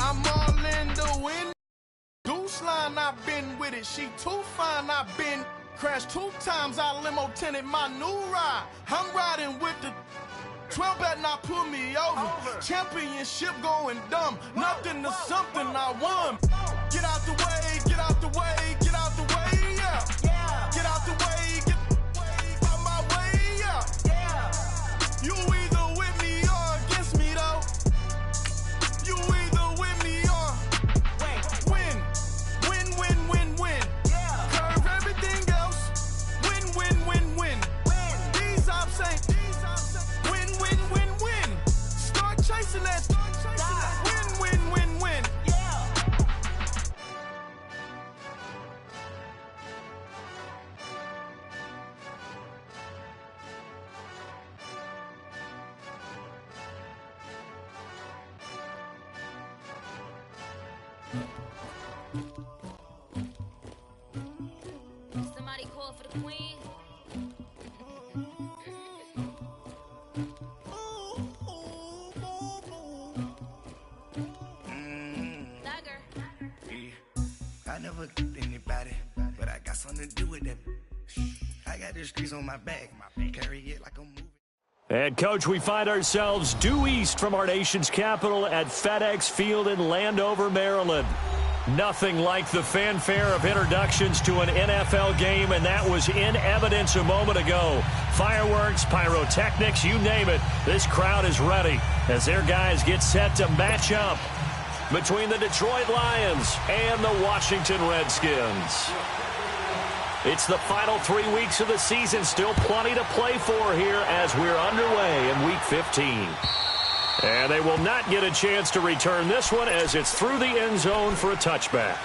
I'm all in the wind. Goose line, I've been with it. She too fine, I've been. Crashed 2 times, I limo tinted my new ride. I'm riding with the 12 better not pull me over. Championship going dumb. Nothing to something I won. Get out the way, get out the way, get out the way, yeah. Get out the way, get out my way, yeah. You either with me or against me, though. You either with me or win. Win, win, win, win. Curve everything else. Win, win, win, win. These ops ain't. Win, win, win, win. Start chasing that. Win, win, win, win. Somebody call for the queen. I never killed anybody, but I got something to do with that. I got the streets on my back, carry it like a movie. And, Coach, we find ourselves due east from our nation's capital at FedEx Field in Landover, Maryland. Nothing like the fanfare of introductions to an NFL game, and that was in evidence a moment ago. Fireworks, pyrotechnics, you name it. This crowd is ready as their guys get set to match up between the Detroit Lions and the Washington Redskins. It's the final 3 weeks of the season. Still plenty to play for here as we're underway in Week 15. And they will not get a chance to return this one as it's through the end zone for a touchback.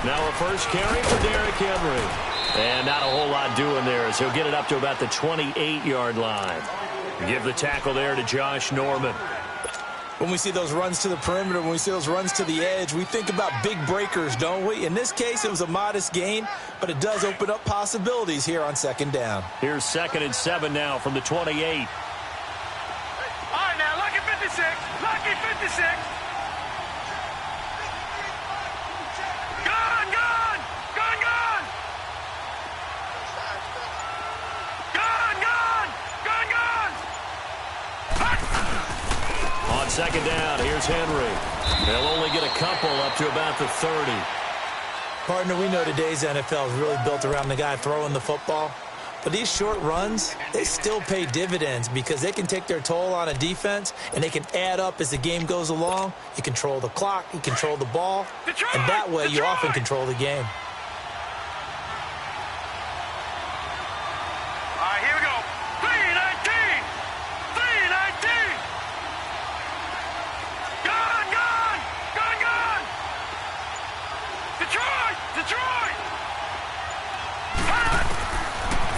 Now a first carry for Derrick Henry. And not a whole lot doing there as he'll get it up to about the 28-yard line. Give the tackle there to Josh Norman. When we see those runs to the perimeter, when we see those runs to the edge, we think about big breakers, don't we? In this case, it was a modest gain, but it does open up possibilities here on second down. Here's 2nd and 7 now from the 28. All right, now, lucky 56. Lucky 56. Second down, here's Henry. They'll only get a couple up to about the 30. Partner, we know today's NFL is really built around the guy throwing the football. But these short runs, they still pay dividends because they can take their toll on a defense, and they can add up as the game goes along. You control the clock, you control the ball, and that way you often control the game.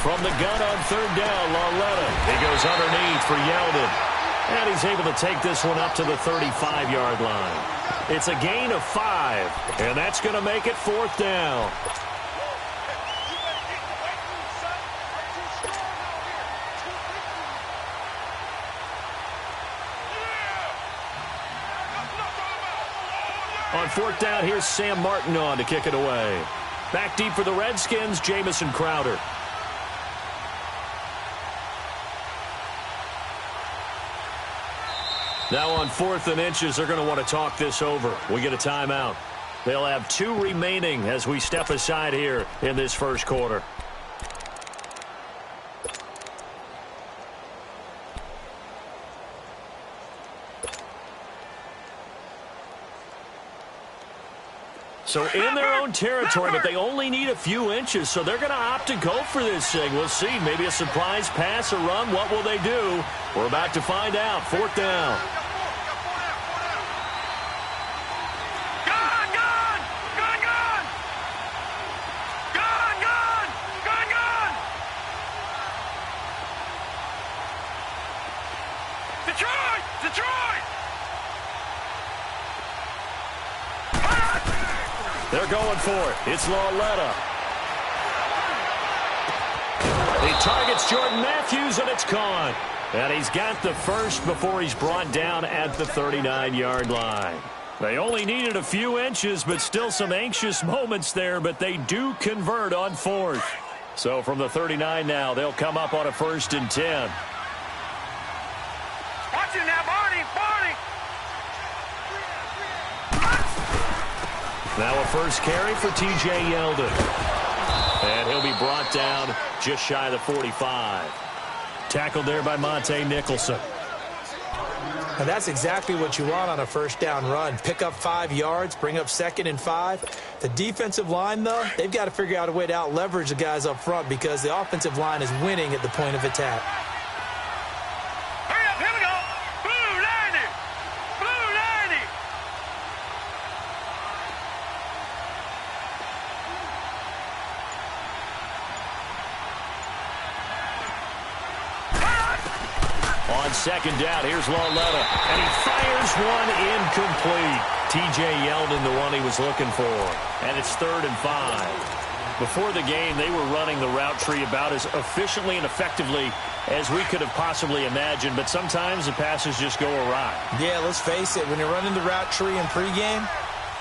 From the gun on third down, Lauletta. He goes underneath for Yeldon. And he's able to take this one up to the 35-yard line. It's a gain of 5, and that's going to make it 4th down. On 4th down, here's Sam Martin on to kick it away. Back deep for the Redskins, Jamison Crowder. Now on 4th and inches, they're going to want to talk this over. We get a timeout. They'll have 2 remaining as we step aside here in this first quarter. So in their own territory, but they only need a few inches, so they're going to opt to go for this thing. We'll see. Maybe a surprise pass or run. What will they do? We're about to find out. 4th down. Detroit! They're going for it. It's Lauletta. He targets Jordan Matthews, and it's gone. And he's got the first before he's brought down at the 39-yard line. They only needed a few inches, but still some anxious moments there, but they do convert on fourth. So from the 39 now, they'll come up on a 1st and 10. Watch it now, Barney! Barney! Now a first carry for T.J. Yeldon. And he'll be brought down just shy of the 45. Tackled there by Monte Nicholson. And that's exactly what you want on a first down run. Pick up 5 yards, bring up 2nd and 5. The defensive line, though, they've got to figure out a way to out-leverage the guys up front because the offensive line is winning at the point of attack. Hurry up, here we go! Blue 90! Blue 90! On 2nd down, here's Lauletta, and he fires one incomplete. T.J. Yeldon, the one he was looking for. And it's 3rd and 5. Before the game, they were running the route tree about as efficiently and effectively as we could have possibly imagined, but sometimes the passes just go awry. Yeah, let's face it. When you're running the route tree in pregame,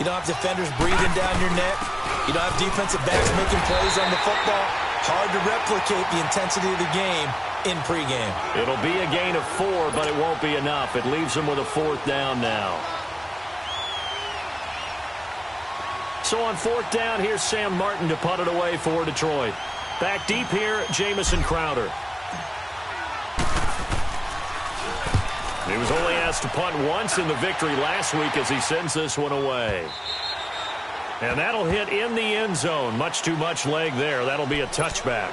you don't have defenders breathing down your neck. You don't have defensive backs making plays on the football. Hard to replicate the intensity of the game in pregame. It'll be a gain of 4, but it won't be enough. It leaves them with a 4th down now. So on 4th down, here's Sam Martin to punt it away for Detroit. Back deep here, Jamison Crowder. He was only asked to punt once in the victory last week as he sends this one away. And that'll hit in the end zone. Much too much leg there. That'll be a touchback.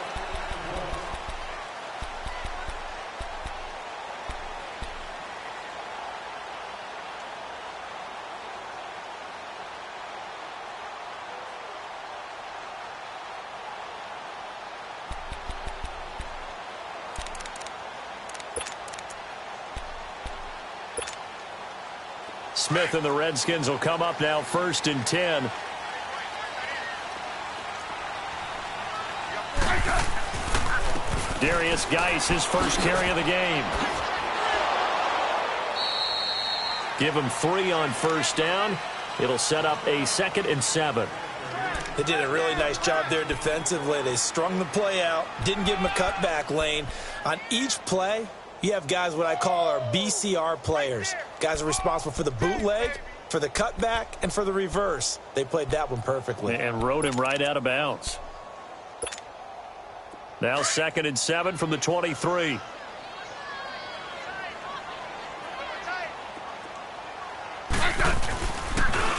Smith and the Redskins will come up now 1st and 10. Darius Geis, his first carry of the game. Give him 3 on 1st down. It'll set up a 2nd and 7. They did a really nice job there defensively. They strung the play out, didn't give him a cutback lane. On each play, you have guys what I call our BCR players. Guys are responsible for the bootleg, for the cutback, and for the reverse. They played that one perfectly. And rode him right out of bounds. Now 2nd and 7 from the 23.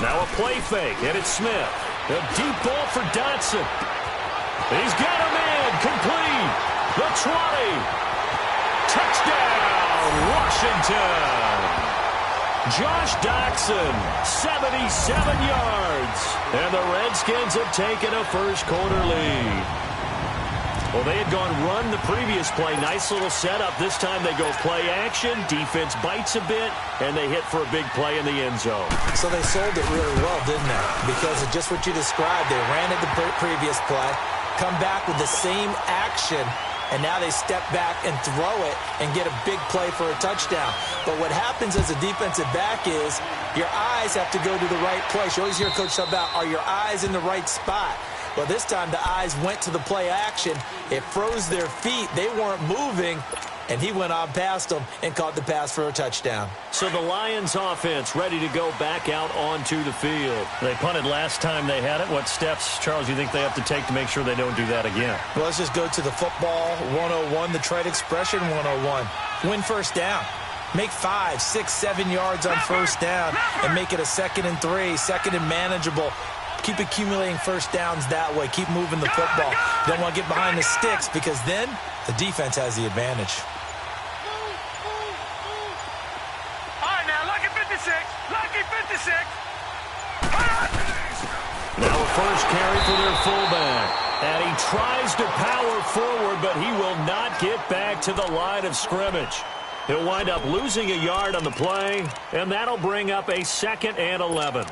Now a play fake, and it's Smith. A deep ball for Dotson. He's got a man, complete. The 20. Touchdown, Washington. Josh Dotson, 77 yards. And the Redskins have taken a first-quarter lead. Well, they had gone run the previous play. Nice little setup. This time they go play action. Defense bites a bit, and they hit for a big play in the end zone. So they sold it really well, didn't they? Because of just what you described. They ran it the previous play, come back with the same action, and now they step back and throw it and get a big play for a touchdown. But what happens as a defensive back is your eyes have to go to the right place. You always hear Coach talk about, are your eyes in the right spot? Well, this time the eyes went to the play action. It froze their feet. They weren't moving, and he went on past them and caught the pass for a touchdown. So the Lions offense ready to go back out onto the field. They punted last time they had it. What steps, Charles, you think they have to take to make sure they don't do that again? Well, let's just go to the football 101, the trade expression 101. Win first down. Make 5, 6, 7 yards on first down and make it a 2nd and 3, 2nd and manageable. Keep accumulating first downs that way. Keep moving the football. You don't want to get behind the sticks because then the defense has the advantage. All right, now, lucky 56. Lucky 56. Now a first carry for their fullback. And he tries to power forward, but he will not get back to the line of scrimmage. He'll wind up losing a yard on the play, and that'll bring up a 2nd and 11.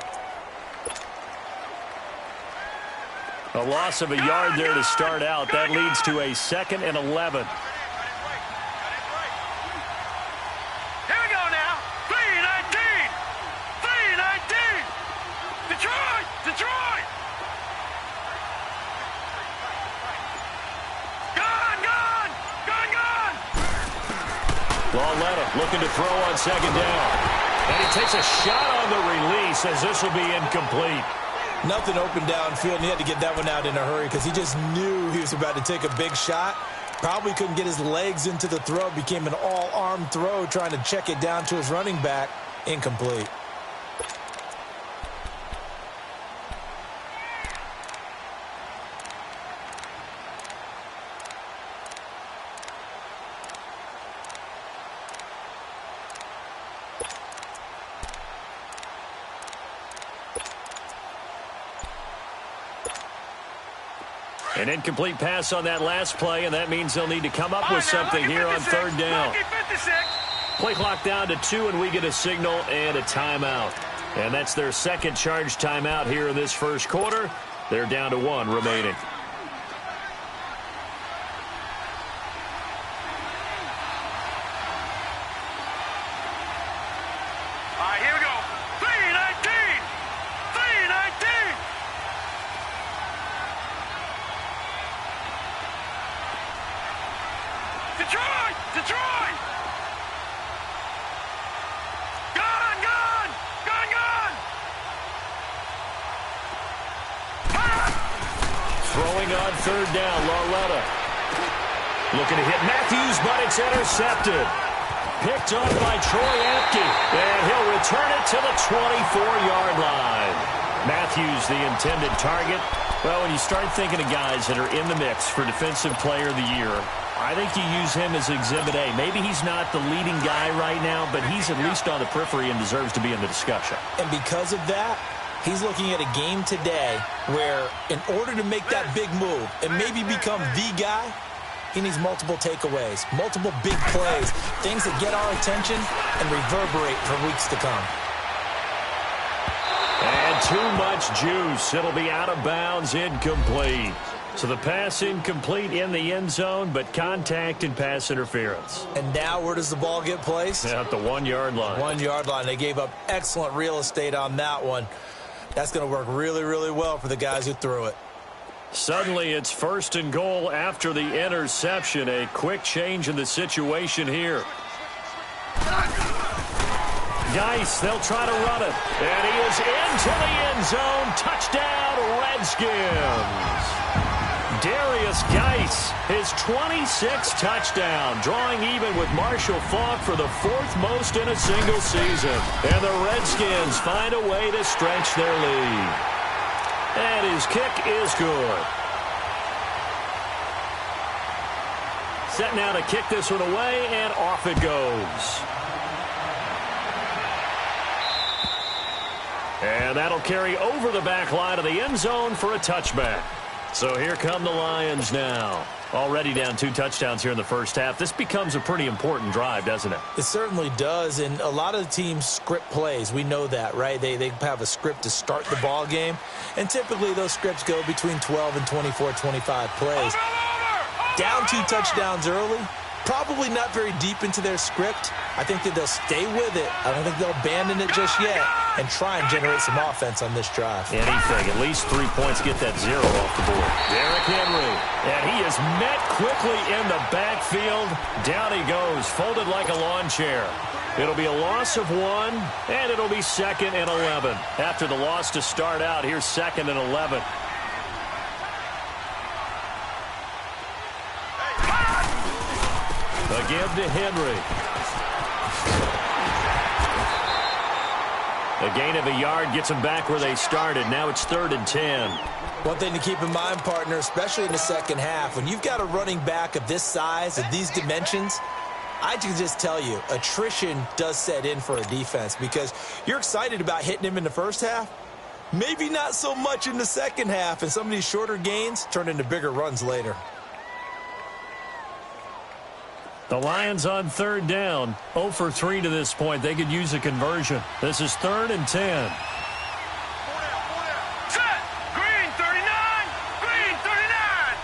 A loss of a yard there to start out. That leads to a 2nd and 11. Here we go now. 3-19. 3-19. Detroit. Detroit. Gone. Lauletta looking to throw on 2nd down. And he takes a shot on the release as this will be incomplete. Nothing open downfield, and he had to get that one out in a hurry because he just knew he was about to take a big shot. Probably couldn't get his legs into the throw. Became an all-arm throw trying to check it down to his running back. Incomplete. An incomplete pass on that last play, and that means they'll need to come up with something here on 3rd down. Play clock down to 2, and we get a signal and a timeout. And that's their 2nd charge timeout here in this first quarter. They're down to 1 remaining. All right, here we go. 3-19. 3-19. Detroit! Detroit! Gone! Throwing on 3rd down, Lauletta. Looking to hit Matthews, but it's intercepted. Picked up by Troy Apke, and he'll return it to the 24-yard line. Matthews, the intended target. Well, when you start thinking of guys that are in the mix for Defensive Player of the Year, I think you use him as Exhibit A. Maybe he's not the leading guy right now, but he's at least on the periphery and deserves to be in the discussion. And because of that, he's looking at a game today where in order to make that big move and maybe become the guy, he needs multiple takeaways, multiple big plays, things that get our attention and reverberate for weeks to come. And too much juice. It'll be out of bounds, incomplete. So the pass incomplete in the end zone, but contact and pass interference. And now where does the ball get placed? At the 1-yard line. 1-yard line. They gave up excellent real estate on that one. That's going to work really, really well for the guys who threw it. Suddenly it's 1st and goal after the interception. A quick change in the situation here. Geis, they'll try to run it. And he is into the end zone. Touchdown, Redskins. Darius Geis, his 26th touchdown, drawing even with Marshall Faulk for the 4th most in a single season. And the Redskins find a way to stretch their lead. And his kick is good. Set now to kick this one away, and off it goes. And that'll carry over the back line of the end zone for a touchback. So here come the Lions now. Already down 2 touchdowns here in the first half. This becomes a pretty important drive, doesn't it? It certainly does, and a lot of the teams script plays. We know that, right? They have a script to start the ball game, and typically those scripts go between 12 and 24, 25 plays. Down 2 touchdowns early, probably not very deep into their script. I think that they'll stay with it. I don't think they'll abandon it just yet and try and generate some offense on this drive. Anything, at least 3 points, get that 0 off the board. Derrick Henry, and he is met quickly in the backfield. Down he goes, folded like a lawn chair. It'll be a loss of 1, and it'll be 2nd and 11. After the loss to start out, here's 2nd and 11. Again to Henry. A gain of a yard gets them back where they started. Now it's 3rd and 10. One thing to keep in mind, partner, especially in the second half, when you've got a running back of this size, of these dimensions, I can just tell you, attrition does set in for a defense because you're excited about hitting him in the first half. Maybe not so much in the second half, and some of these shorter gains turn into bigger runs later. The Lions on third down, 0 for 3 to this point. They could use a conversion. This is 3rd and 10. Set. Green 39. Green 39.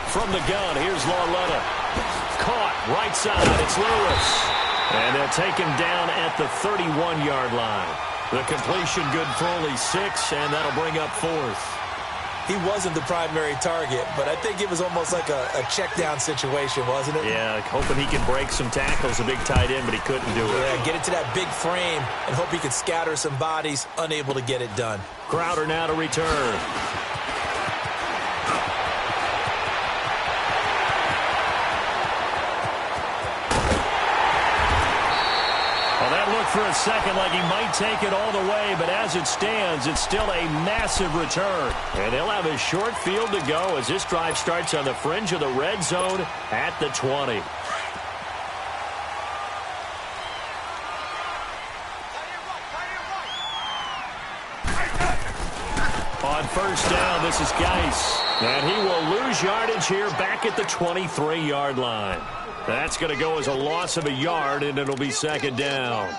From the gun, here's Lauletta. Caught, right side, it's Lewis. And they'll take him down at the 31-yard line. The completion good for only 6, and that'll bring up 4th. He wasn't the primary target, but I think it was almost like a check-down situation, wasn't it? Yeah, hoping he can break some tackles, a big tight end, but he couldn't do it. Yeah, get it to that big frame and hope he can scatter some bodies, unable to get it done. Crowder now to return. For a second like he might take it all the way, but as it stands, it's still a massive return. And they'll have a short field to go as this drive starts on the fringe of the red zone at the 20. On first down, this is Geis. And he will lose yardage here back at the 23-yard line. That's going to go as a loss of a yard, and it'll be 2nd down.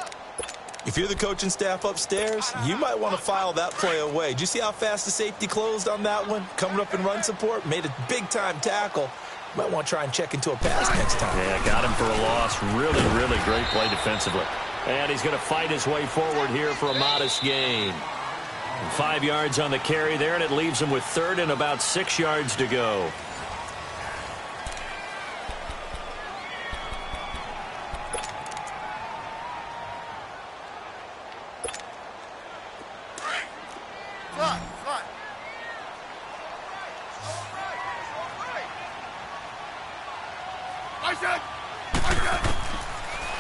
If you're the coaching staff upstairs, you might want to file that play away. Did you see how fast the safety closed on that one? Coming up in run support, made a big-time tackle. Might want to try and check into a pass next time. Yeah, got him for a loss. Really, really great play defensively. And he's going to fight his way forward here for a modest gain. 5 yards on the carry there, and it leaves him with 3rd and about 6 yards to go.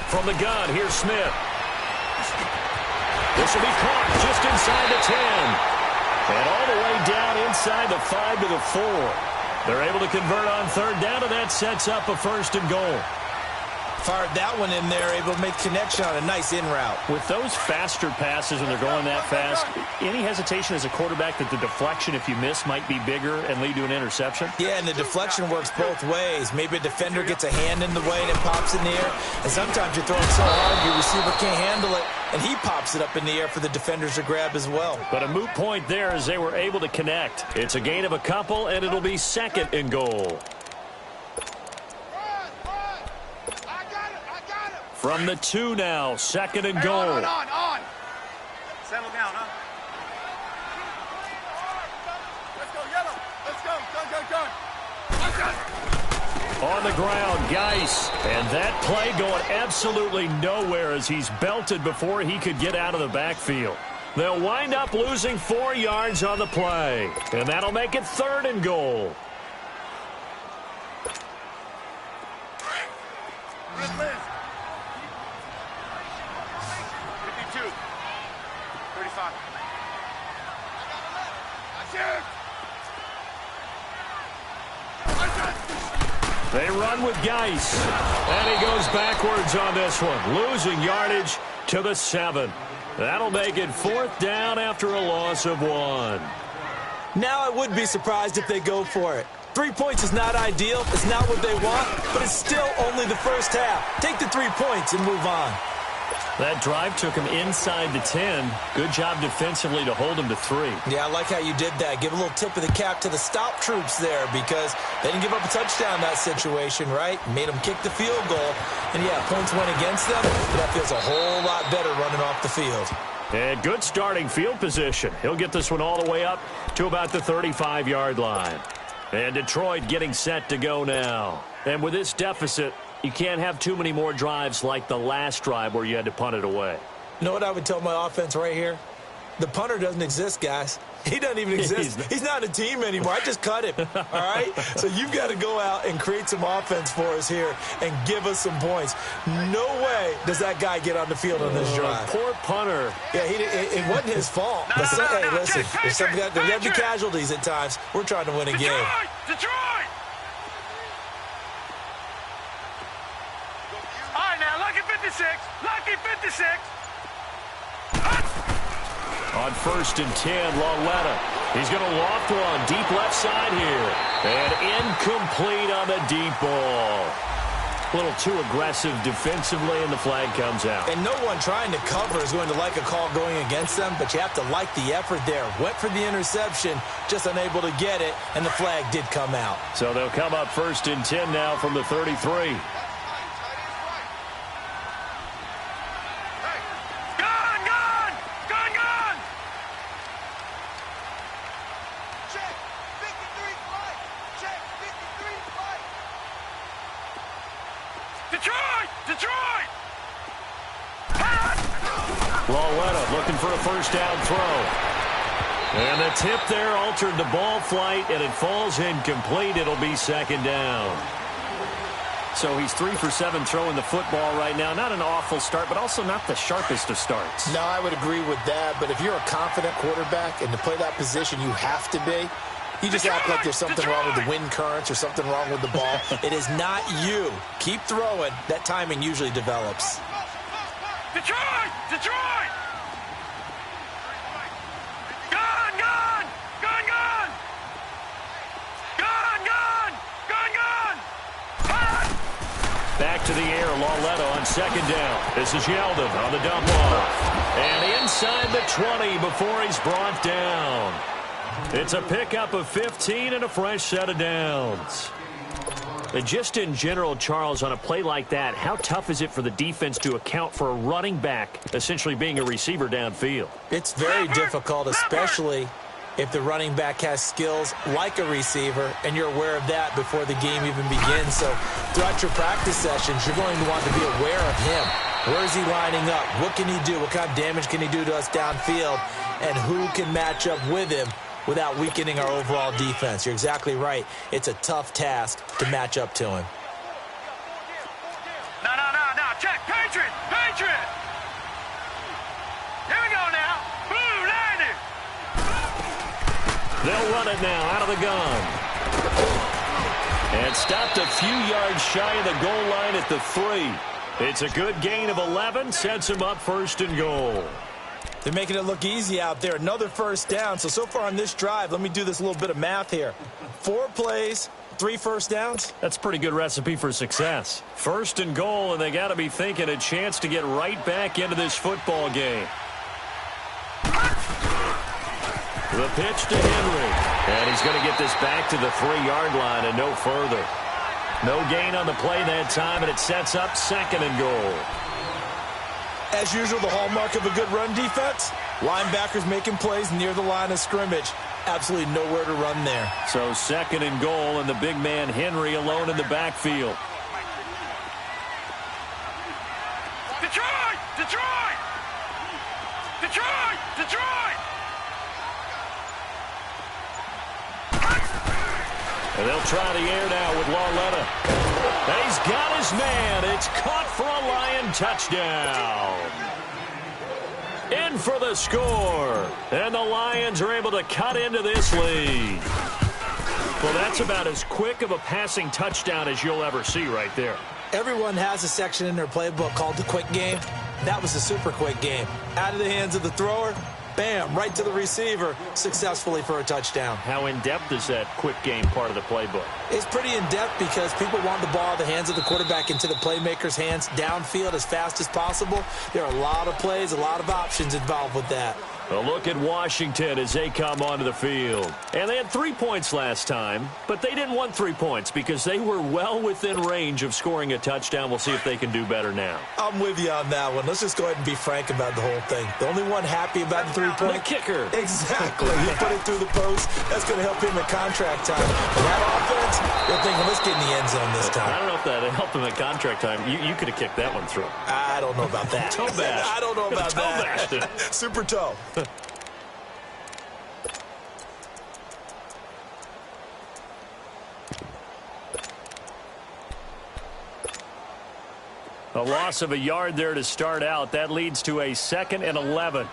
From the gun, here's Smith. This will be caught just inside the 10. And all the way down inside the 5 to the 4. They're able to convert on 3rd down, and that sets up a 1st and goal. Fired that one in there, able to make connection on a nice in route. With those faster passes when they're going that fast, any hesitation as a quarterback that the deflection, if you miss, might be bigger and lead to an interception? Yeah, and the deflection works both ways. Maybe a defender gets a hand in the way and it pops in the air. And sometimes you're throwing so hard, your receiver can't handle it, and he pops it up in the air for the defenders to grab as well. But a moot point there as they were able to connect. It's a gain of a couple, and it'll be 2nd and goal. From the 2 now, 2nd and goal. On. Settle down, huh? Let's go, yellow. Let's go. Gun. On the ground, Geis. And that play going absolutely nowhere as he's belted before he could get out of the backfield. They'll wind up losing 4 yards on the play. And that'll make it 3rd and goal. Good list. 35. They run with Geis. And he goes backwards on this one, losing yardage to the 7. That'll make it 4th down after a loss of 1. Now I would be surprised if they go for it. 3 points is not ideal. It's not what they want, but it's still only the first half. Take the 3 points and move on. That drive took him inside the 10. Good job defensively to hold him to 3. Yeah, I like how you did that. Give a little tip of the cap to the stop troops there because they didn't give up a touchdown in that situation, right? Made them kick the field goal. And, yeah, points went against them, but that feels a whole lot better running off the field. And good starting field position. He'll get this one all the way up to about the 35-yard line. And Detroit getting set to go now. And with this deficit, you can't have too many more drives like the last drive where you had to punt it away. You know what I would tell my offense right here? The punter doesn't exist, guys. He doesn't even exist. He's not a team anymore. I just cut him, all right? So you've got to go out and create some offense for us here and give us some points. No way does that guy get on the field on this drive. Poor punter. Yeah, it wasn't his fault. But hey, listen, there's got to be casualties at times. We're trying to win a game. Detroit! All right, now, lucky 56. Lucky 56. On 1st and 10, Lauletta. He's going to loft one deep left side here. And incomplete on the deep ball. A little too aggressive defensively, and the flag comes out. And no one trying to cover is going to like a call going against them, but you have to like the effort there. Went for the interception, just unable to get it, and the flag did come out. So they'll come up 1st and 10 now from the 33. Detroit! Looking for a first down throw. And the tip there altered the ball flight, and it falls incomplete. It'll be 2nd down. So he's 3 for 7 throwing the football right now. Not an awful start, but also not the sharpest of starts. No, I would agree with that. But if you're a confident quarterback and to play that position, you have to be. You just act like there's something wrong with the wind currents or something wrong with the ball. It is not you. Keep throwing. That timing usually develops. Detroit! Detroit! Gone! Gone! Gone! Gone! Gone! Gone! Gone! Gone! Gone! Back to the air, Lauletta on 2nd down. This is Yeldon on the dump off. And inside the 20 before he's brought down. It's a pickup of 15 and a fresh set of downs. And just in general, Charles, on a play like that, how tough is it for the defense to account for a running back essentially being a receiver downfield? It's very difficult, especially if the running back has skills like a receiver, and you're aware of that before the game even begins. So throughout your practice sessions, you're going to want to be aware of him. Where is he lining up? What can he do? What kind of damage can he do to us downfield? And who can match up with him without weakening our overall defense? You're exactly right. It's a tough task to match up to him. No. Check. Patriot! Patriot! Here we go now. Blue Lightning! They'll run it now out of the gun. And stopped a few yards shy of the goal line at the 3. It's a good gain of 11. Sets him up 1st and goal. They're making it look easy out there. Another first down. So far on this drive, let me do this little bit of math here. 4 plays, 3 first downs. That's a pretty good recipe for success. 1st and goal, and they got to be thinking a chance to get right back into this football game. The pitch to Henry. And he's going to get this back to the 3-yard line and no further. No gain on the play that time, and it sets up 2nd and goal. As usual, the hallmark of a good run defense, linebackers making plays near the line of scrimmage. Absolutely nowhere to run there. So 2nd and goal, and the big man Henry alone in the backfield. Detroit! Detroit! Detroit! Detroit! And they'll try the air now with Lauletta. And he's got his man. It's caught for a Lion touchdown. In for the score. And the Lions are able to cut into this lead. Well, that's about as quick of a passing touchdown as you'll ever see right there. Everyone has a section in their playbook called the quick game. That was a super quick game. Out of the hands of the thrower, bam, right to the receiver, successfully for a touchdown. How in-depth is that quick game part of the playbook? It's pretty in-depth because people want the ball in the hands of the quarterback into the playmaker's hands downfield as fast as possible. There are a lot of plays, a lot of options involved with that. A look at Washington as they come onto the field. And they had 3 points last time, but they didn't want 3 points because they were well within range of scoring a touchdown. We'll see if they can do better now. I'm with you on that one. Let's just go ahead and be frank about the whole thing. The only one happy about the 3-point. The kicker. Exactly. He put it through the post. That's going to help him at contract time. But that offense, they're thinking, let's get in the end zone this time. I don't know if that helped him at contract time. You could have kicked that one through. I don't know about that. Toe bash. I don't know about toe that. Bashed. Super toe. A loss of a yard there to start out. That leads to a 2nd and 11.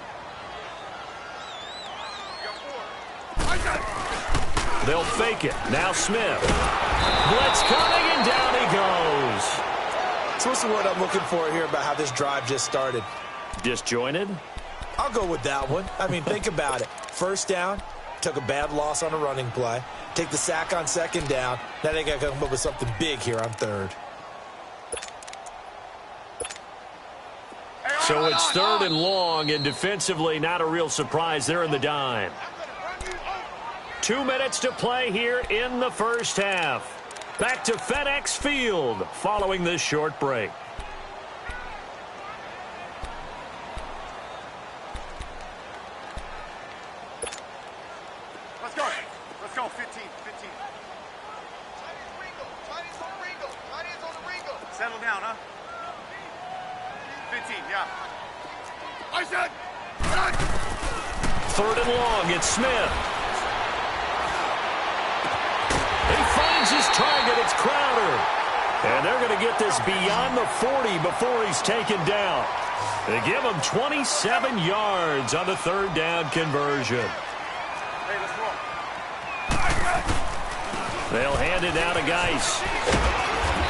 They'll fake it. Now Smith. Blitz coming, and down he goes. So what's the word I'm looking for here about how this drive just started? Disjointed? I'll go with that one. I mean, think about it. First down, took a bad loss on a running play, take the sack on second down. Now they got to come up with something big here on third. So it's third and long, and defensively not a real surprise there in the dime. 2 minutes to play here in the first half. Back to FedEx Field following this short break. Let's go. Let's go. 15. Settle down, huh? 15, yeah. I said. Third and long, it's Smith. He finds his target, it's Crowder. And they're going to get this beyond the 40 before he's taken down. They give him 27 yards on the third down conversion. Hey, let's roll. They'll hand it down to Geis.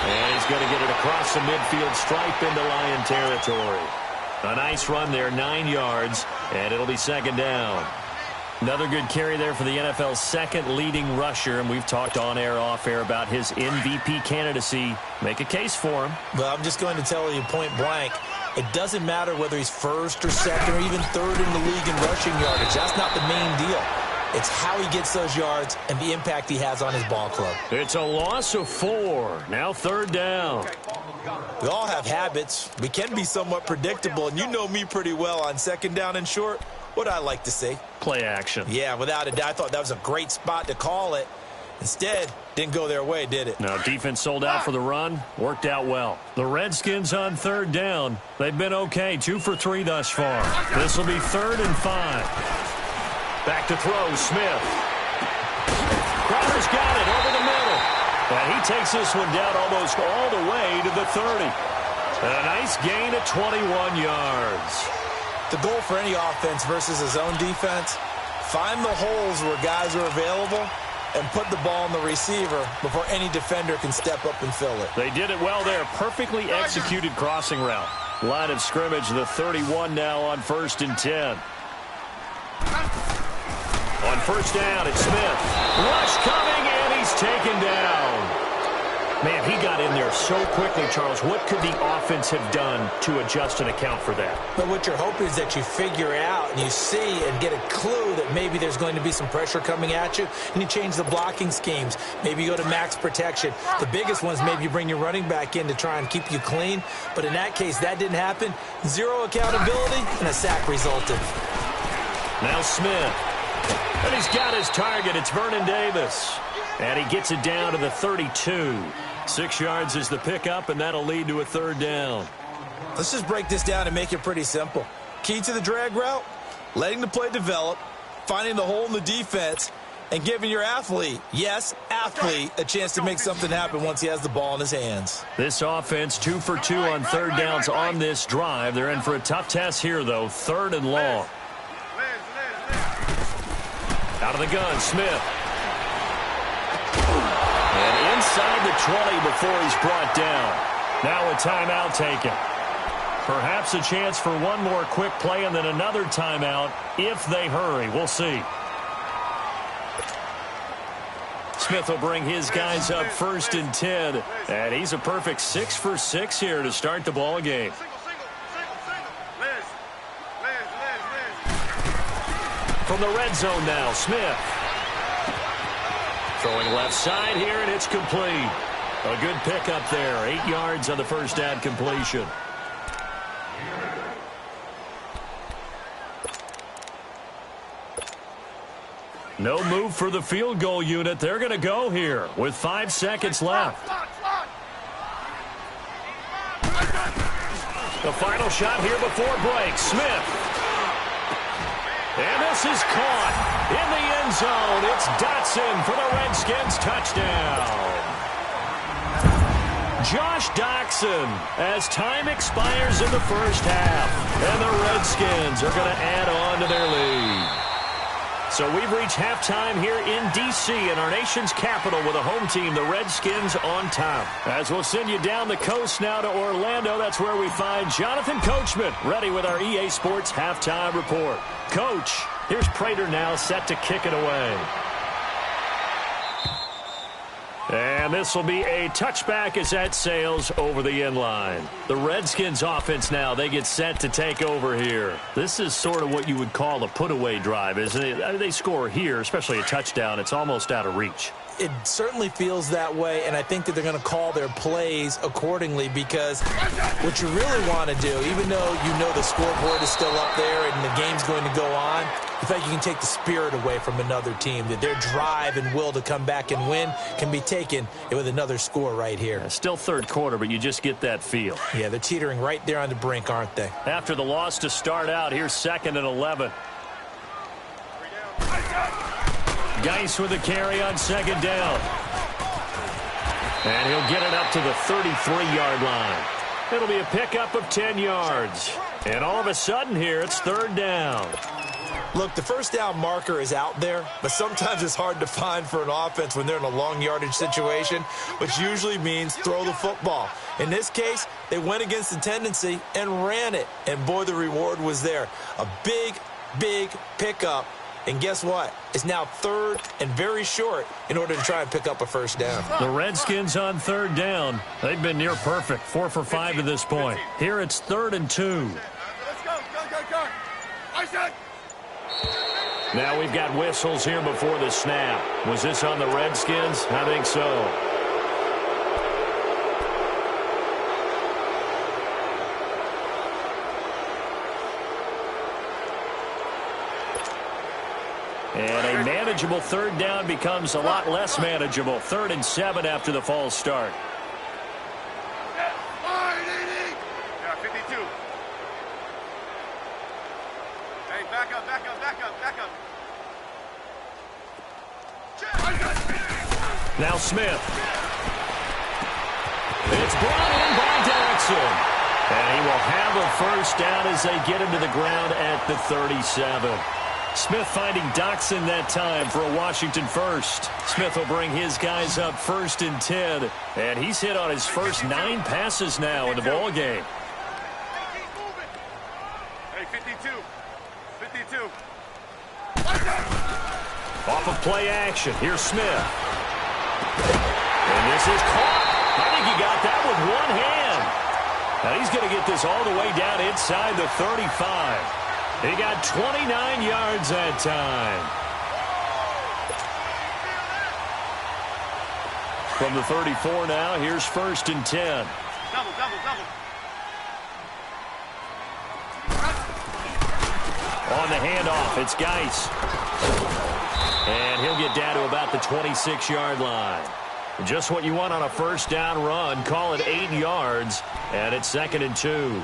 And he's going to get it across the midfield stripe into Lion territory. A nice run there, 9 yards, and it'll be second down. Another good carry there for the NFL's second leading rusher, and we've talked on air, off air about his MVP candidacy. Make a case for him. Well, I'm just going to tell you point blank, it doesn't matter whether he's first or second or even third in the league in rushing yardage. That's not the main deal. It's how he gets those yards and the impact he has on his ball club. It's a loss of 4. Now third down. We all have habits. We can be somewhat predictable, and you know me pretty well on second down and short. What I like to see. Play action. Yeah, without a doubt. I thought that was a great spot to call it. Instead, didn't go their way, did it? No, defense sold out for the run. Worked out well. The Redskins on third down. They've been okay. 2 for 3 thus far. This will be 3rd and 5. Back to throw, Smith. Crowder's got it over the middle. And he takes this one down almost all the way to the 30. And a nice gain of 21 yards. The goal for any offense versus a zone defense, find the holes where guys are available and put the ball on the receiver before any defender can step up and fill it. They did it well there. Perfectly executed crossing route. Line of scrimmage, the 31 now on 1st and 10. On first down, it's Smith. Rush coming, and he's taken down. Man, he got in there so quickly, Charles. What could the offense have done to adjust and account for that? But what you're hoping is that you figure out and you see and get a clue that maybe there's going to be some pressure coming at you, and you change the blocking schemes. Maybe you go to max protection. The biggest ones, maybe you bring your running back in to try and keep you clean. But in that case, that didn't happen. 0 accountability, and a sack resulted. Now Smith. And he's got his target. It's Vernon Davis. And he gets it down to the 32. 6 yards is the pickup, and that'll lead to a third down. Let's just break this down and make it pretty simple. Key to the drag route, letting the play develop, finding the hole in the defense, and giving your athlete, yes, athlete, a chance to make something happen once he has the ball in his hands. This offense 2 for 2 on third downs on this drive. They're in for a tough test here, though. 3rd and long. Out of the gun, Smith. And inside the 20 before he's brought down. Now a timeout taken. Perhaps a chance for one more quick play and then another timeout if they hurry. We'll see. Smith will bring his guys up 1st and 10. And he's a perfect 6 for 6 here to start the ball game. From the red zone now, Smith. Throwing left side here, and it's complete. A good pickup there. 8 yards on the first down completion. No move for the field goal unit. They're going to go here with 5 seconds left. The final shot here before break. Smith. And this is caught in the end zone. It's Dotson for the Redskins touchdown. Josh Dotson as time expires in the first half. And the Redskins are going to add on to their lead. So we've reached halftime here in D.C. in our nation's capital with a home team, the Redskins, on top. As we'll send you down the coast now to Orlando, that's where we find Jonathan Coachman ready with our EA Sports halftime report. Coach, Here's Prater now set to kick it away. And this will be a touchback as that sails over the end line. The Redskins offense now, they get set to take over here. This is sort of what you would call a put-away drive, isn't it? They score here, especially a touchdown. It's almost out of reach. It certainly feels that way, and I think that they're going to call their plays accordingly, because what you really want to do, even though you know the scoreboard is still up there and the game's going to go on, in fact, you can take the spirit away from another team, that their drive and will to come back and win can be taken with another score right here. Yeah, still third quarter, but you just get that feel. Yeah, they're teetering right there on the brink, aren't they? After the loss to start out, here's 2nd and 11. Geis with a carry on 2nd down. And he'll get it up to the 33-yard line. It'll be a pickup of 10 yards. And all of a sudden here, it's 3rd down. Look, the first down marker is out there, but sometimes it's hard to find for an offense when they're in a long yardage situation, which usually means throw the football. In this case, they went against the tendency and ran it. And boy, the reward was there. A big, big pickup. And guess what? It's now 3rd and very short in order to try and pick up a first down. The Redskins on 3rd down. They've been near perfect, 4 for 5 to this point. Here it's 3rd and 2. Let's go. I said. Now we've got whistles here before the snap. Was this on the Redskins? I think so. And a manageable 3rd down becomes a lot less manageable. 3rd and 7 after the false start. Yeah, 52. Hey, back up. Now Smith. It's brought in by Jackson. And he will have a first down as they get him to the ground at the 37. Smith finding Doxson that time for a Washington first. Smith will bring his guys up 1st and 10. And he's hit on his first 9 passes now in the ball game. Hey, 52. Off of play action. Here's Smith. And this is caught. I think he got that with one hand. Now he's going to get this all the way down inside the 35. He got 29 yards that time. From the 34 now, here's 1st and 10. Double. On the handoff, it's Geis. And he'll get down to about the 26-yard line. Just what you want on a first down run. Call it 8 yards, and it's 2nd and 2.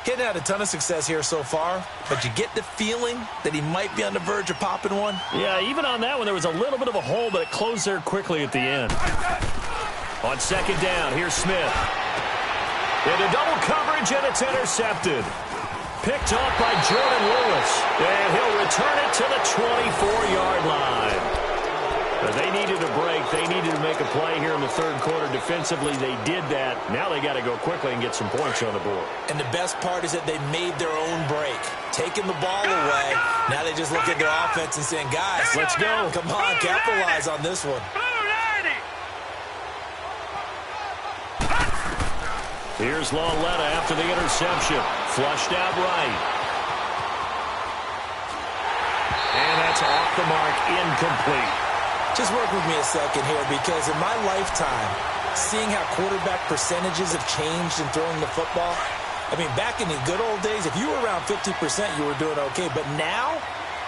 Getting had a ton of success here so far, but you get the feeling that he might be on the verge of popping one. Yeah, even on that one, there was a little bit of a hole, but it closed there quickly at the end. On 2nd down, here's Smith. Into double coverage, and it's intercepted. Picked off by Jordan Lewis, and he'll return it to the 24-yard line. But they needed a break. They needed to make a play here in the 3rd quarter. Defensively, they did that. Now they got to go quickly and get some points on the board. And the best part is that they made their own break. Taking the ball away. Now they just look at their offense and saying, guys, let's go. Come on, capitalize on this one. Here's Lauletta after the interception. Flushed out right. And that's off the mark, incomplete. Just work with me a second here, because in my lifetime, seeing how quarterback percentages have changed in throwing the football, I mean, back in the good old days, if you were around 50%, you were doing okay. But now,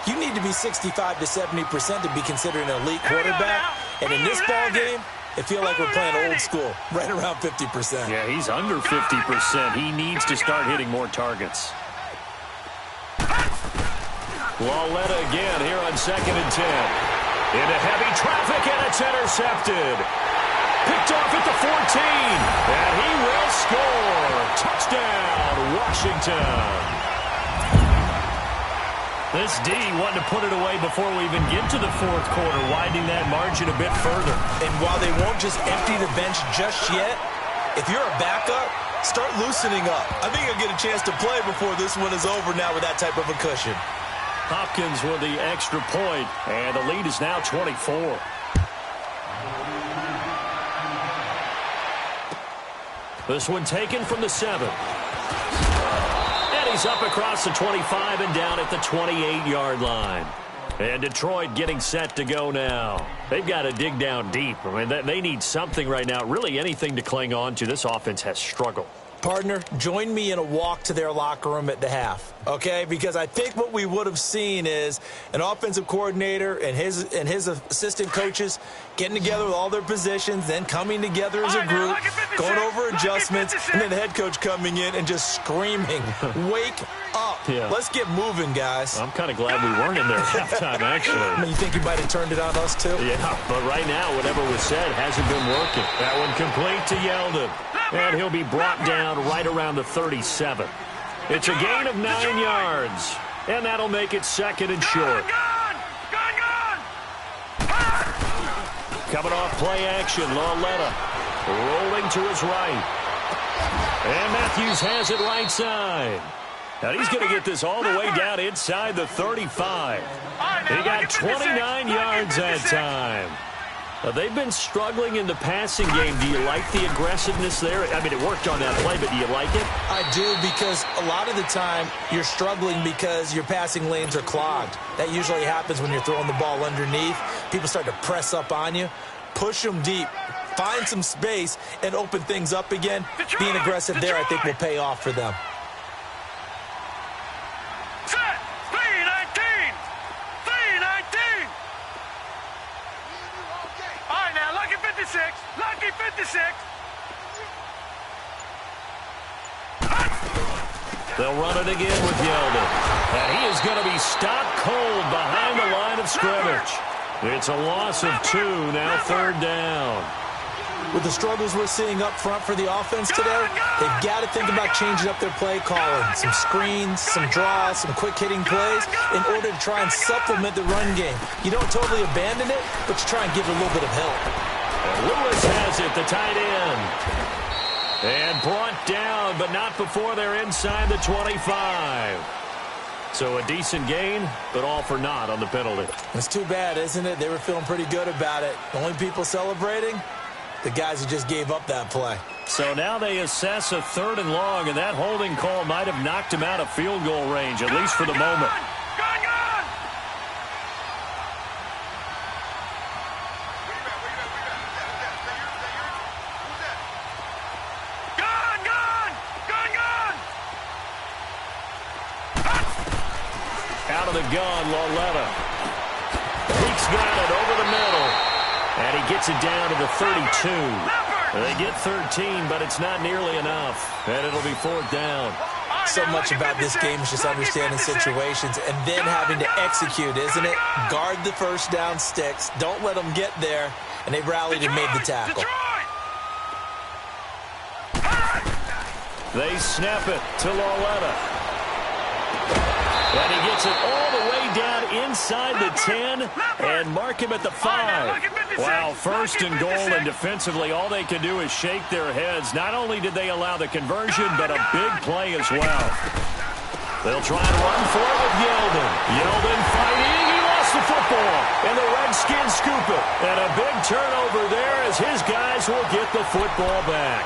you need to be 65 to 70% to be considered an elite quarterback. And in this ball game, it feels like we're playing old school, right around 50%. Yeah, he's under 50%. He needs to start hitting more targets. Lauletta again here on 2nd and 10. Into heavy traffic, and it's intercepted. Picked off at the 14. And he will score. Touchdown, Washington. This D wanted to put it away before we even get to the 4th quarter, widening that margin a bit further. And while they won't just empty the bench just yet, if you're a backup, start loosening up. I think you'll get a chance to play before this one is over now with that type of a cushion. Hopkins with the extra point, and the lead is now 24. This one taken from the 7. And he's up across the 25 and down at the 28-yard line. And Detroit getting set to go now. They've got to dig down deep. I mean, they need something right now, really anything to cling on to. This offense has struggled. Partner, join me in a walk to their locker room at the half, okay? Because I think what we would have seen is an offensive coordinator and his assistant coaches getting together with all their positions, then coming together as a group, going over adjustments, and then the head coach coming in and just screaming, wake up. Yeah. Let's get moving, guys. I'm kind of glad we weren't in there at halftime, actually. I mean, you think you might have turned it on us, too? Yeah, but right now, whatever was said hasn't been working. That one complete to Yeldon. And he'll be brought down right around the 37. It's a gain of 9 yards. And that'll make it second and short. Coming off play action, Lauletta rolling to his right. And Matthews has it right side. And he's going to get this all the way down inside the 35. He got 29 yards that time. They've been struggling in the passing game. Do you like the aggressiveness there? I mean, it worked on that play, but do you like it? I do, because a lot of the time you're struggling because your passing lanes are clogged. That usually happens when you're throwing the ball underneath. People start to press up on you. Push them deep. Find some space and open things up again. Being aggressive there, I think, will pay off for them. Set! 3-19! 3-19! All right, now, lucky 56. Lucky 56. They'll run it again with Yeldon. And he is going to be stopped cold behind the line of scrimmage. It's a loss of 2, now third down. With the struggles we're seeing up front for the offense today, they've got to think about changing up their play calling. Some screens, some draws, some quick-hitting plays in order to try and supplement the run game. You don't totally abandon it, but you try and give it a little bit of help. And Lewis has it, the tight end. And brought down, but not before they're inside the 25. So a decent gain, but all for naught on the penalty. It's too bad, isn't it? They were feeling pretty good about it. The only people celebrating, the guys who just gave up that play. So now they assess a 3rd and long, and that holding call might have knocked him out of field goal range, at least for the moment. Out of the gun, Lauletta. Peaks got it over the middle. And he gets it down to the 32. They get 13, but it's not nearly enough. And it'll be 4th down. So much about this game is just understanding situations and then having to execute, isn't it? Guard the first down sticks. Don't let them get there. And they rallied and made the tackle. They snap it to Lauletta. And he gets it all the way down inside the 10 and mark him at the 5. Wow, 1st and goal, and defensively all they can do is shake their heads. Not only did they allow the conversion, but a big play as well. They'll try and run for it with Yeldon. Yeldon fighting. He lost the football. And the Redskins scoop it. And a big turnover there as his guys will get the football back.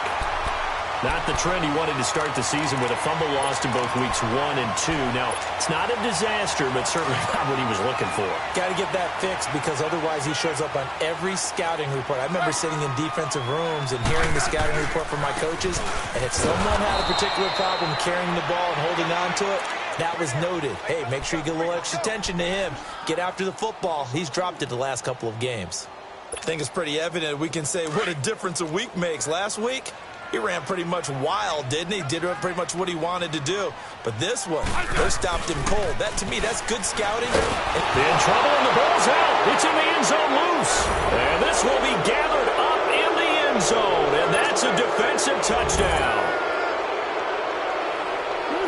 Not the trend he wanted to start the season with a fumble lost in both weeks 1 and 2. Now, it's not a disaster, but certainly not what he was looking for. Got to get that fixed because otherwise he shows up on every scouting report. I remember sitting in defensive rooms and hearing the scouting report from my coaches, and if someone had a particular problem carrying the ball and holding on to it, that was noted. Hey, make sure you get a little extra attention to him. Get after the football. He's dropped it the last couple of games. I think it's pretty evident we can say what a difference a week makes. Last week, he ran pretty much wild, didn't he? Did pretty much what he wanted to do. But this one, they stopped him cold. That, to me, that's good scouting. In trouble, and the ball's out. It's in the end zone loose. And this will be gathered up in the end zone. And that's a defensive touchdown.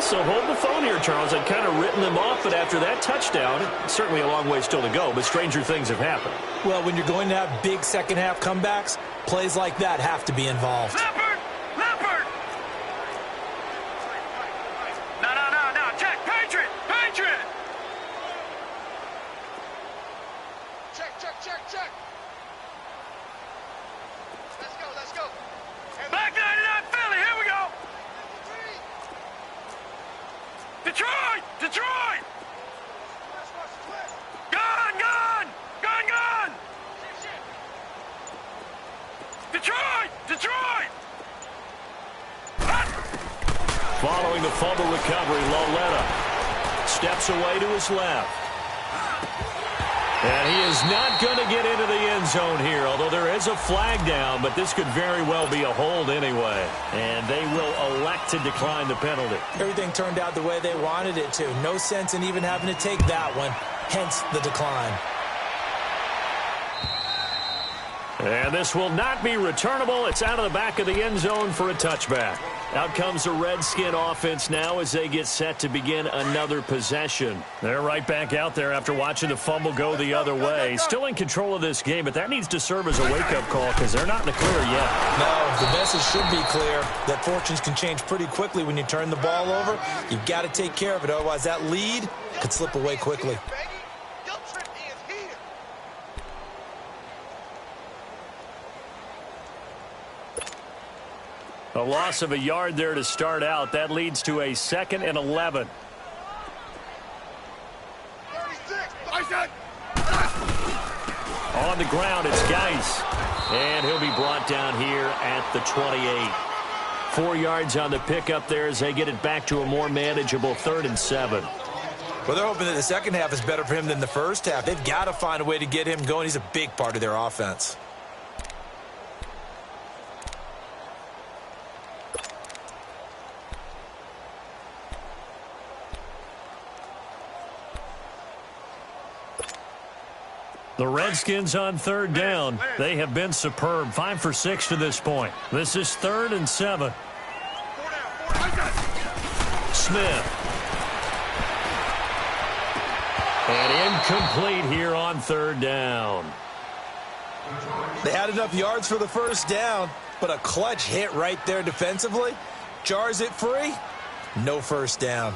So hold the phone here, Charles. I'd kind of written them off, but after that touchdown, certainly a long way still to go, but stranger things have happened. Well, when you're going to have big second-half comebacks, plays like that have to be involved. Leopard! Leopard! No. Check. Patriot! Check. Let's go. Back 99 Philly, here we go. Detroit! Gun! Detroit! Following the fumble recovery, Lauletta steps away to his left. And he is not going to get into the end zone here, although there is a flag down, but this could very well be a hold anyway. And they will elect to decline the penalty. Everything turned out the way they wanted it to. No sense in even having to take that one, hence the decline. And this will not be returnable. It's out of the back of the end zone for a touchback. Out comes the Redskin offense now as they get set to begin another possession. They're right back out there after watching the fumble go the other way. Still in control of this game, but that needs to serve as a wake-up call because they're not in the clear yet. No, the message should be clear that fortunes can change pretty quickly when you turn the ball over. You've got to take care of it, otherwise that lead could slip away quickly. A loss of a yard there to start out. That leads to a 2nd and 11. On the ground, it's Geis. And he'll be brought down here at the 28. 4 yards on the pickup there as they get it back to a more manageable 3rd and 7. Well, they're hoping that the second half is better for him than the first half. They've got to find a way to get him going. He's a big part of their offense. The Redskins on 3rd down. They have been superb. 5 for 6 to this point. This is 3rd and 7. Smith. And incomplete here on 3rd down. They had enough yards for the first down, but a clutch hit right there defensively. Jars it free. No first down.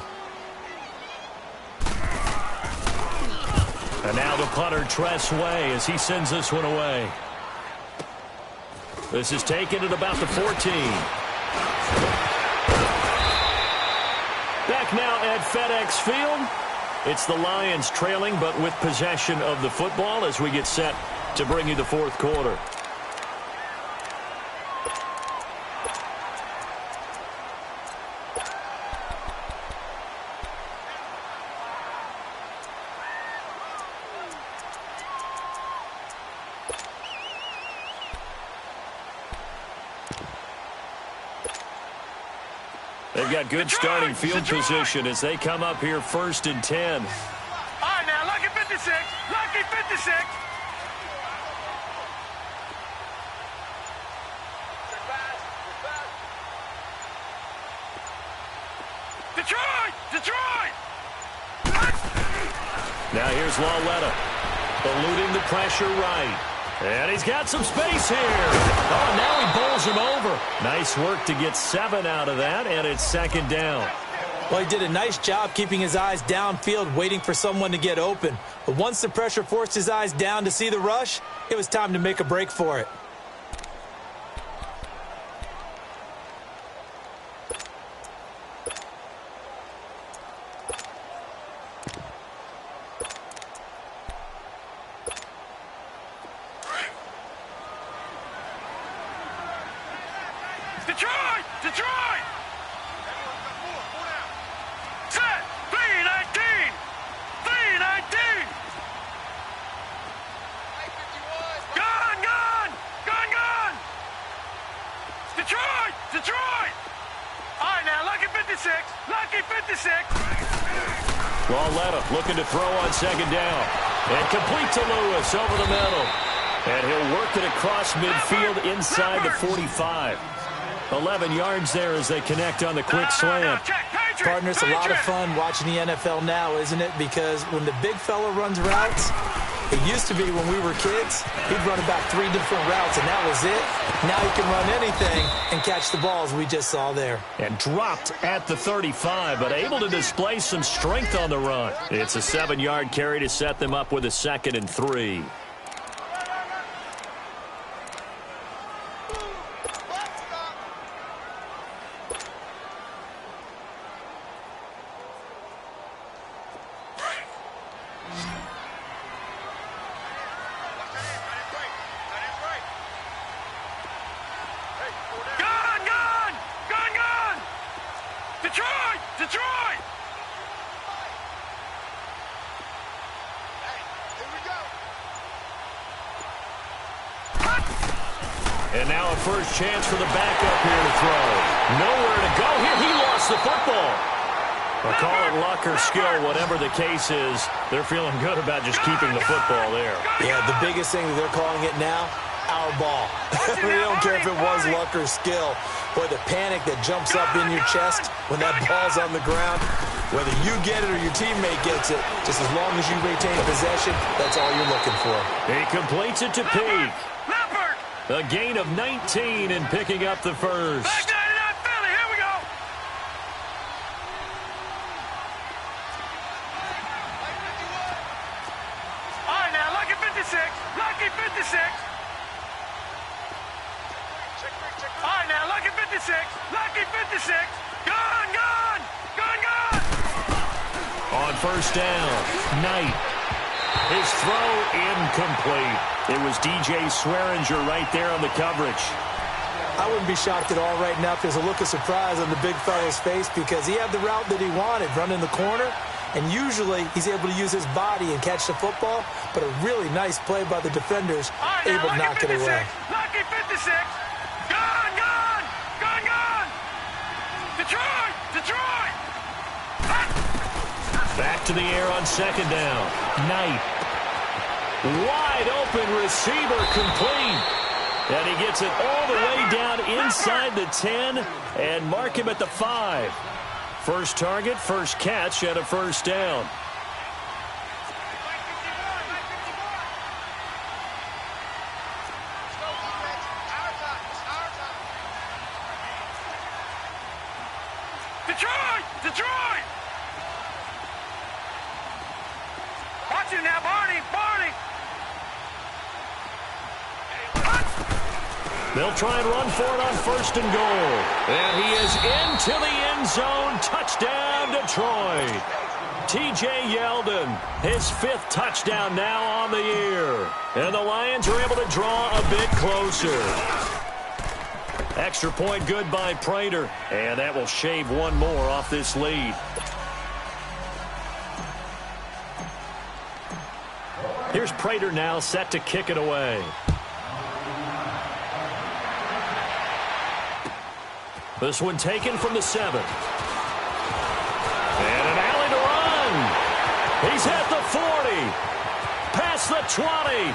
And now the punter, Tress Way, as he sends this one away. This is taken at about the 14. Back now at FedEx Field. It's the Lions trailing, but with possession of the football as we get set to bring you the 4th quarter. They've got good starting field position as they come up here 1st and 10. All right, now, lucky 56. Lucky 56. Detroit! Now here's Lauletta, eluding the pressure right. And he's got some space here. Oh, now he bowls him over. Nice work to get 7 out of that, and it's 2nd down. Well, he did a nice job keeping his eyes downfield, waiting for someone to get open. But once the pressure forced his eyes down to see the rush, it was time to make a break for it. Detroit! Set! 319! 319! Gun! Detroit! All right, now, lucky 56. Lucky 56. Lauletta looking to throw on 2nd down. And complete to Lewis over the middle. And he'll work it across midfield inside the 45. 11 yards there as they connect on the quick slant. Partner, it's a lot of fun watching the NFL now, isn't it? Because when the big fella runs routes, it used to be when we were kids, he'd run about 3 different routes, and that was it. Now he can run anything and catch the balls we just saw there. And dropped at the 35, but able to display some strength on the run. It's a 7-yard carry to set them up with a 2nd and 3. And now a first chance for the backup here to throw. Nowhere to go here. He lost the football. I'll call it luck or skill, whatever the case is. They're feeling good about just keeping the football there. Yeah, the biggest thing that they're calling it now, our ball. They don't care if it was luck or skill. Boy, the panic that jumps up in your chest when that ball's on the ground, whether you get it or your teammate gets it, just as long as you retain possession, that's all you're looking for. He completes it to Peak. A gain of 19 and picking up the first. Back 99 Philly, here we go. All right, now, lucky 56. Lucky 56. All right, now, lucky 56. Lucky 56. Gone, gone. Gone, gone. On first down, Knight. His throw incomplete. It was DJ Swearinger right there on the coverage. I wouldn't be shocked at all right now if there's a look of surprise on the big fella's face because he had the route that he wanted, running the corner, and usually he's able to use his body and catch the football, but a really nice play by the defenders, Right, able now, to knock it away. Lucky 56. Gone, gone. Gone, gone. Detroit, Detroit. Back to the air on second down. Knight. Wide open receiver complete. And he gets it all the way down inside the 10 and mark him at the 5. First target, first catch, and a first down. Detroit, Detroit. Watch it now, Barney, Barney. They'll try and run for it on first and goal. And he is into the end zone. Touchdown, Detroit. T.J. Yeldon, his 5th touchdown now on the year. And the Lions are able to draw a bit closer. Extra point good by Prater. And that will shave one more off this lead. Here's Prater now set to kick it away. This one taken from the 7. And an alley to run. He's at the 40. Past the 20.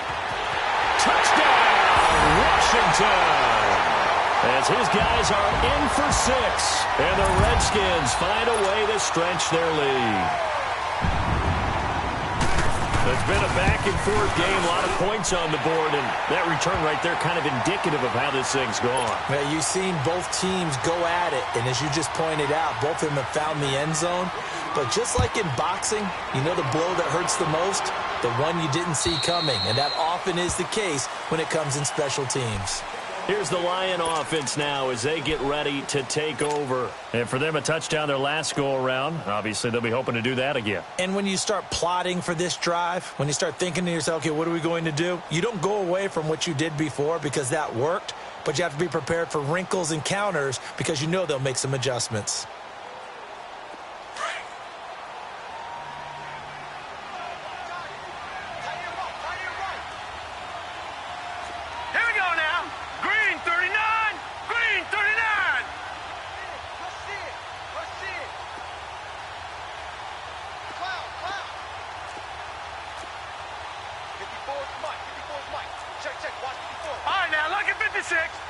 Touchdown, Washington. As his guys are in for 6. And the Redskins find a way to stretch their lead. It's been a back-and-forth game, a lot of points on the board, and that return right there kind of indicative of how this thing's gone. Well, you've seen both teams go at it, and as you just pointed out, both of them have found the end zone. But just like in boxing, you know the blow that hurts the most? The one you didn't see coming, and that often is the case when it comes in special teams. Here's the Lion offense now as they get ready to take over. And for them, a touchdown their last go-around. Obviously, they'll be hoping to do that again. And when you start plotting for this drive, when you start thinking to yourself, okay, what are we going to do? You don't go away from what you did before because that worked, but you have to be prepared for wrinkles and counters because you know they'll make some adjustments.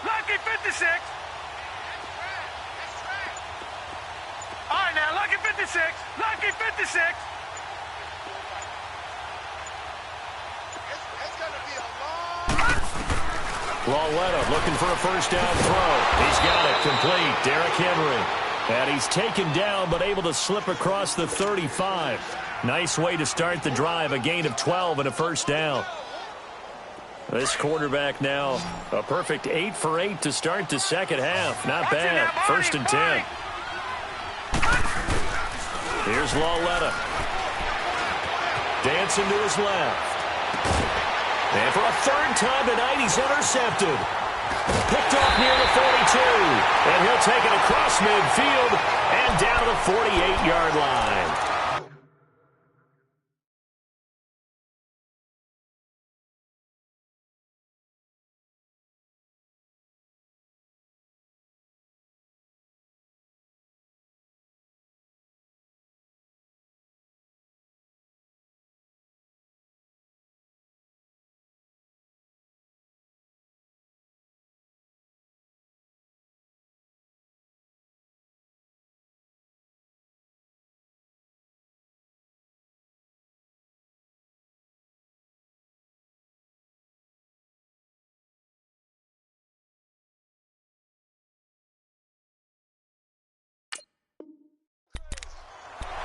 Lucky 56. All right, now, lucky 56. Lucky 56. It's going to be a long... Lauletta looking for a first down throw. He's got it complete. Derrick Henry. And he's taken down but able to slip across the 35. Nice way to start the drive. A gain of 12 and a first down. This quarterback now a perfect 8 for 8 to start the second half. Not bad. First and 10. Here's Lauletta. Dancing to his left. And for a third time tonight, he's intercepted. Picked off near the 42. And he'll take it across midfield and down to the 48-yard line.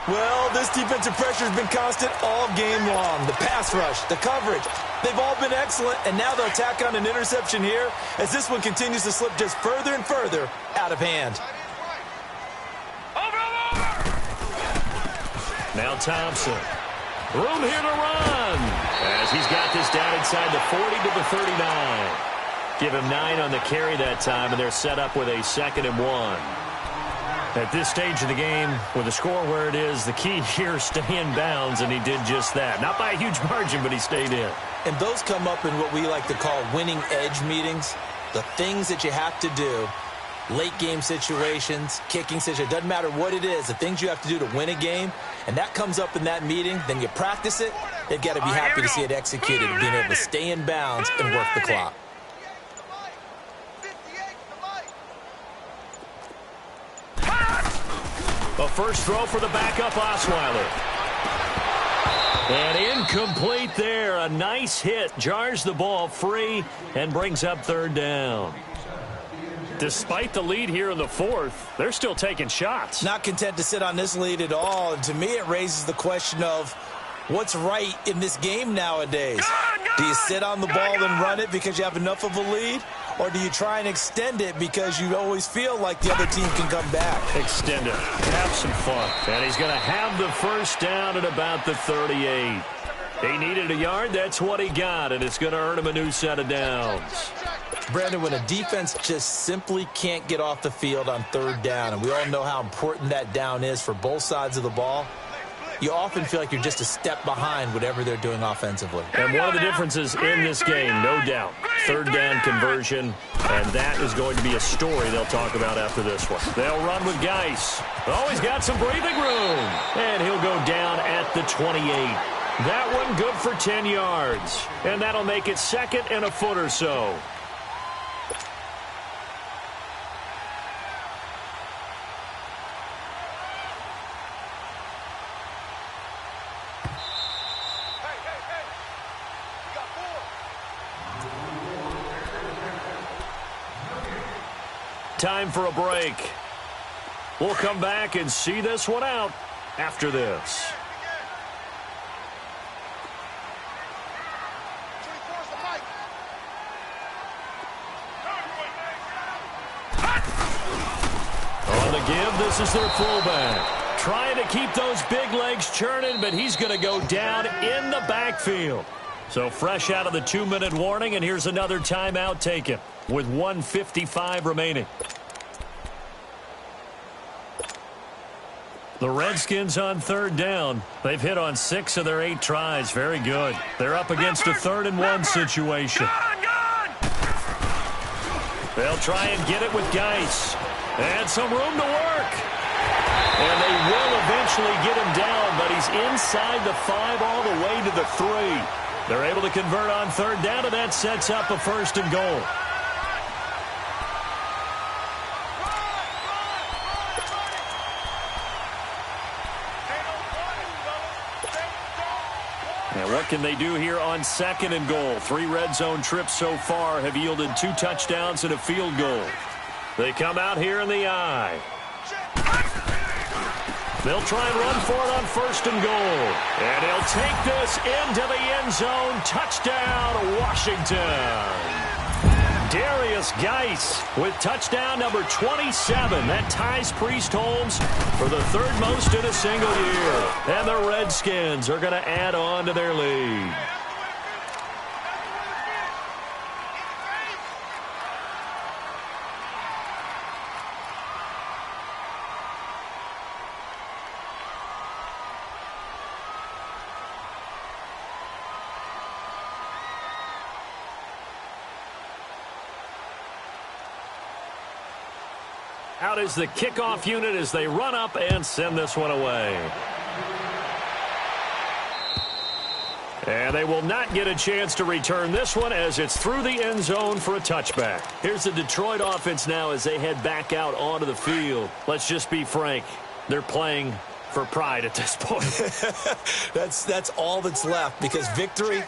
Well, this defensive pressure has been constant all game long. The pass rush, the coverage, they've all been excellent, and now they'll tack on an interception here as this one continues to slip just further and further out of hand. Now Thompson. Room here to run as he's got this down inside the 40 to the 39. Give him 9 on the carry that time, and they're set up with a 2nd and 1. At this stage of the game, with the score where it is, the key here is stay in bounds, and he did just that. Not by a huge margin, but he stayed in. And those come up in what we like to call winning edge meetings. The things that you have to do, late game situations, kicking situations, doesn't matter what it is, the things you have to do to win a game, and that comes up in that meeting, then you practice it, they've got to be happy to see it executed, being able to stay in bounds and work the clock. A first throw for the backup Osweiler. And incomplete there. A nice hit. Jars the ball free and brings up 3rd down. Despite the lead here in the 4th, they're still taking shots. Not content to sit on this lead at all. And to me, it raises the question of what's right in this game nowadays. Do you sit on the ball and run it because you have enough of a lead? Or do you try and extend it because you always feel like the other team can come back? Extend it. Have some fun. And he's going to have the first down at about the 38. He needed a yard. That's what he got. And it's going to earn him a new set of downs. Brandon, when a defense just simply can't get off the field on 3rd down, and we all know how important that down is for both sides of the ball, you often feel like you're just a step behind whatever they're doing offensively. And one of the differences in this game, no doubt, 3rd down conversion, and that is going to be a story they'll talk about after this one. They'll run with Geis. Oh, he's got some breathing room. And he'll go down at the 28. That one good for 10 yards. And that'll make it 2nd and a foot or so. Time for a break. We'll come back and see this one out after this. On the give, this is their fullback. Trying to keep those big legs churning, but he's going to go down in the backfield. So fresh out of the 2-minute warning, and here's another timeout taken with 1:55 remaining. The Redskins on 3rd down. They've hit on 6 of their 8 tries. Very good. They're up against a 3rd and 1 situation. They'll try and get it with Geis. And some room to work. And they will eventually get him down, but he's inside the 5 all the way to the 3. They're able to convert on 3rd down, and that sets up a 1st and goal. Now, what can they do here on 2nd and goal? 3 red zone trips so far have yielded 2 touchdowns and a field goal. They come out here in the eye. They'll try and run for it on 1st and goal. And he'll take this into the end zone. Touchdown, Washington. Darius Geis with touchdown number 27. That ties Priest Holmes for the 3rd most in a single year. And the Redskins are going to add on to their lead. Out is the kickoff unit as they run up and send this one away. And they will not get a chance to return this one as it's through the end zone for a touchback. Here's the Detroit offense now as they head back out onto the field. Let's just be frank. They're playing for pride at this point. That's all that's left because victory,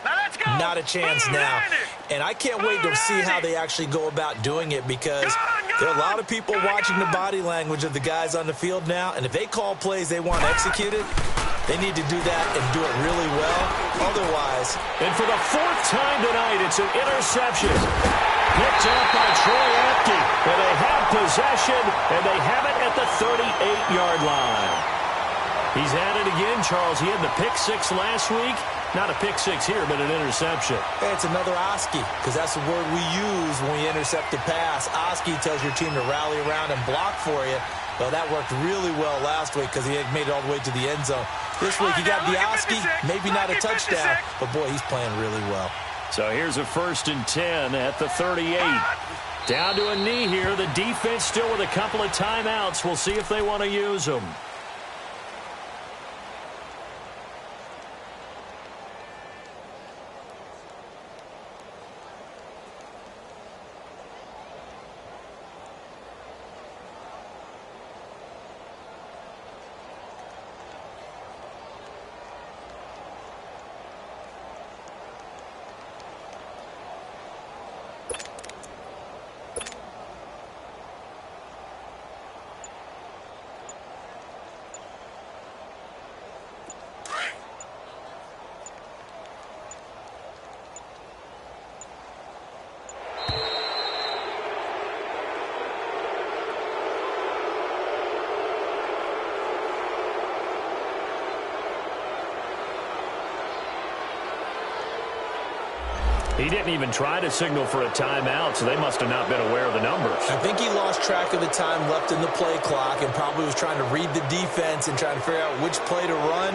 not a chance now. And I can't wait to see how they actually go about doing it because There are a lot of people watching the body language of the guys on the field now, and if they call plays they want executed, they need to do that and do it really well. Otherwise. And for the fourth time tonight, it's an interception. Picked up by Troy Apke. And they have possession, and they have it at the 38-yard line. He's at it again, Charles. He had the pick six last week. Not a pick six here, but an interception. Hey, it's another Oski, because that's the word we use when we intercept a pass. Oski tells your team to rally around and block for you. Well, that worked really well last week because he had made it all the way to the end zone. This week he got the Oski, maybe not a touchdown, but boy, he's playing really well. So here's a 1st and 10 at the 38. Down to a knee here. The defense still with a couple of timeouts. We'll see if they want to use them. He didn't even try to signal for a timeout, so they must have not been aware of the numbers. I think he lost track of the time left in the play clock and probably was trying to read the defense and trying to figure out which play to run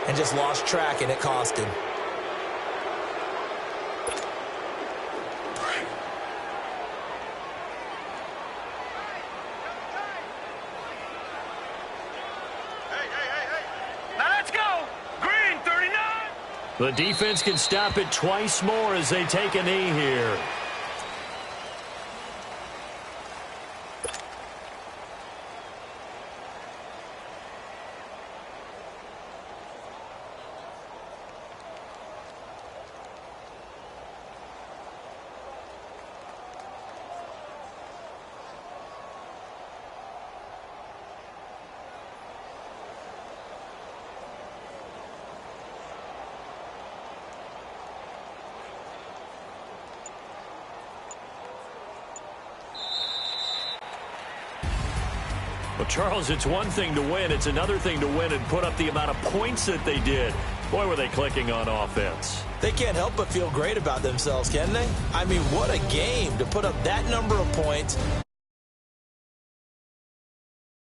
and just lost track, and it cost him. The defense can stop it twice more as they take a knee here. Well, Charles, it's one thing to win. It's another thing to win and put up the amount of points that they did. Boy, were they clicking on offense. They can't help but feel great about themselves, can they? I mean, what a game to put up that number of points